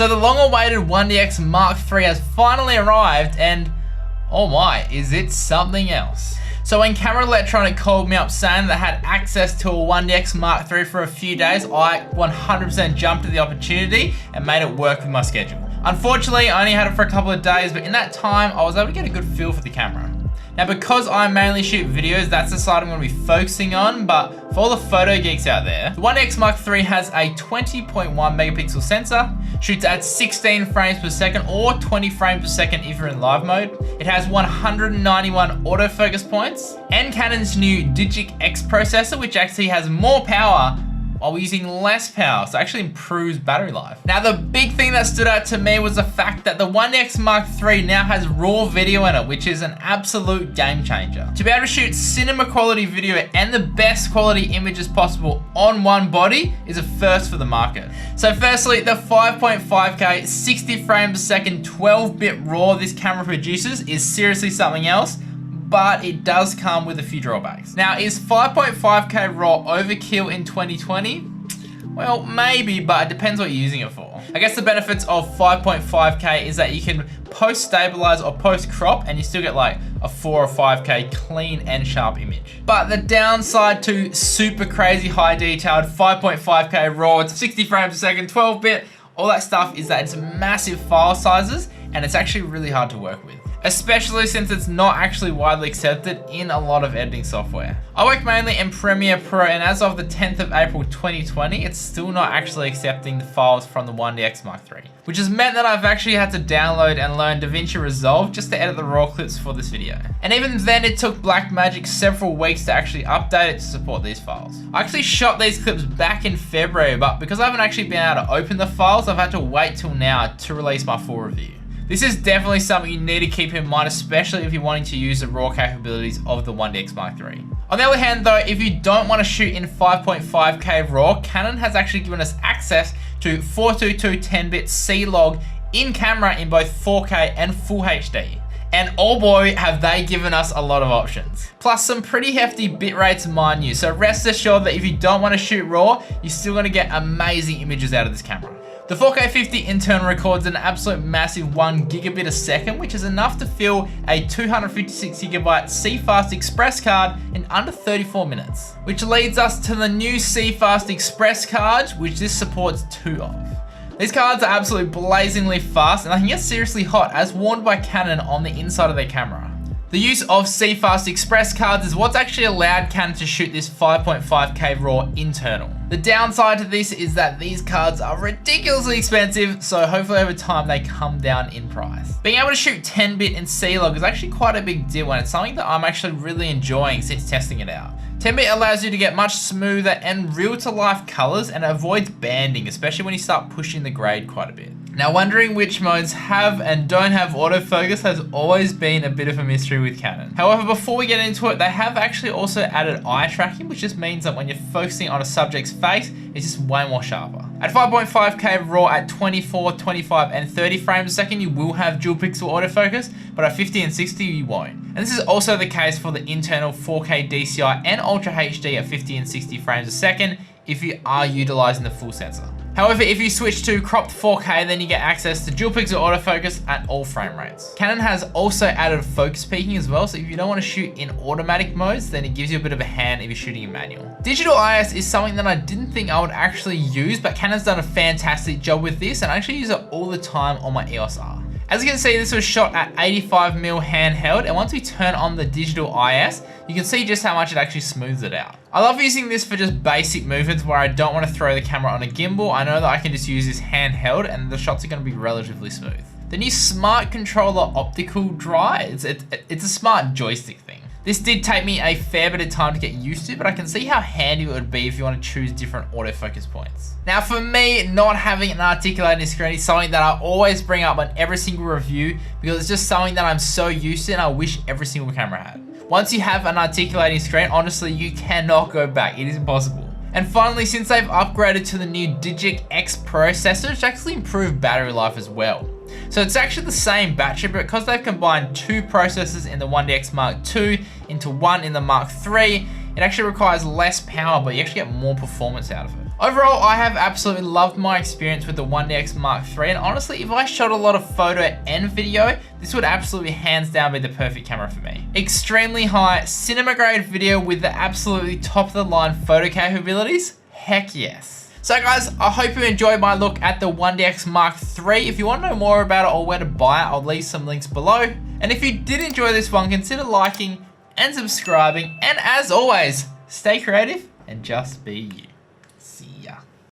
So the long-awaited 1DX Mark III has finally arrived, and oh my, is it something else. So when Camera Electronic called me up saying that I had access to a 1DX Mark III for a few days, I 100% jumped at the opportunity and made it work with my schedule. Unfortunately, I only had it for a couple of days, but in that time, I was able to get a good feel for the camera. Now, because I mainly shoot videos, that's the side I'm going to be focusing on, but for all the photo geeks out there, the 1DX Mark III has a 20.1 megapixel sensor, shoots at 16 frames per second or 20 frames per second if you're in live mode. It has 191 autofocus points, and Canon's new Digic X processor, which actually has more power while using less power, so it actually improves battery life. Now, the big thing that stood out to me was the fact that the 1DX Mark III now has raw video in it, which is an absolute game changer. To be able to shoot cinema quality video and the best quality images possible on one body is a first for the market. So firstly, the 5.5K 60 frames per second 12-bit RAW this camera produces is seriously something else, but it does come with a few drawbacks. Now, is 5.5K RAW overkill in 2020? Well, maybe, but it depends what you're using it for. I guess the benefits of 5.5K is that you can post-stabilize or post-crop and you still get like a 4 or 5K clean and sharp image. But the downside to super crazy high detailed 5.5K RAW, it's 60 frames per second, 12-bit, all that stuff is that it's massive file sizes and it's actually really hard to work with, especially since it's not actually widely accepted in a lot of editing software. I work mainly in Premiere Pro, and as of the 10th of April 2020, it's still not actually accepting the files from the 1DX Mark III, which has meant that I've actually had to download and learn DaVinci Resolve just to edit the raw clips for this video. And even then, it took Blackmagic several weeks to actually update it to support these files. I actually shot these clips back in February, but because I haven't actually been able to open the files, I've had to wait till now to release my full review. This is definitely something you need to keep in mind, especially if you're wanting to use the raw capabilities of the 1DX Mark III. On the other hand though, if you don't want to shoot in 5.5K RAW, Canon has actually given us access to 422 10-bit C-Log in camera in both 4K and Full HD. And oh boy, have they given us a lot of options. Plus some pretty hefty bit rates, mind you, so rest assured that if you don't want to shoot RAW, you're still going to get amazing images out of this camera. The 4K 50 internal records an absolute massive 1 gigabit a second, which is enough to fill a 256 gigabyte CFast Express card in under 34 minutes. Which leads us to the new CFast Express cards, which this supports 2 of. These cards are absolutely blazingly fast and they can get seriously hot, as warned by Canon on the inside of their camera. The use of CFast Express cards is what's actually allowed Canon to shoot this 5.5K RAW internal. The downside to this is that these cards are ridiculously expensive, so hopefully over time they come down in price. Being able to shoot 10-bit in C-Log is actually quite a big deal, and it's something that I'm actually really enjoying since testing it out. 10-bit allows you to get much smoother and real-to-life colors, and it avoids banding, especially when you start pushing the grade quite a bit. Now, wondering which modes have and don't have autofocus has always been a bit of a mystery with Canon. However, before we get into it, they have actually also added eye tracking, which just means that when you're focusing on a subject's face, it's just way more sharper. At 5.5K RAW at 24, 25, and 30 frames a second, you will have dual pixel autofocus, but at 50 and 60, you won't. And this is also the case for the internal 4K DCI and Ultra HD at 50 and 60 frames a second if you are utilizing the full sensor. However, if you switch to cropped 4K, then you get access to dual pixel autofocus at all frame rates. Canon has also added focus peaking as well, so if you don't want to shoot in automatic modes, then it gives you a bit of a hand if you're shooting in manual. Digital IS is something that I didn't think I would actually use, but Canon's done a fantastic job with this, and I actually use it all the time on my EOS R. As you can see, this was shot at 85mm handheld, and once we turn on the digital IS, you can see just how much it actually smooths it out. I love using this for just basic movements where I don't want to throw the camera on a gimbal. I know that I can just use this handheld and the shots are going to be relatively smooth. The new Smart Controller optical draw, it's a smart joystick thing. This did take me a fair bit of time to get used to, but I can see how handy it would be if you want to choose different autofocus points. Now for me, not having an articulating screen is something that I always bring up on every single review because it's just something that I'm so used to and I wish every single camera had. Once you have an articulating screen, honestly, you cannot go back. It is impossible. And finally, since they've upgraded to the new Digic X processor, it's actually improved battery life as well. So it's actually the same battery, but because they've combined 2 processors in the 1DX Mark II into one in the Mark III, it actually requires less power, but you actually get more performance out of it. Overall, I have absolutely loved my experience with the 1DX Mark III, and honestly, if I shot a lot of photo and video, this would absolutely hands down be the perfect camera for me. Extremely high cinema grade video with the absolutely top of the line photo capabilities, heck yes. So guys, I hope you enjoyed my look at the 1DX Mark III. If you want to know more about it or where to buy it, I'll leave some links below. And if you did enjoy this one, consider liking and subscribing, and as always, stay creative and just be you.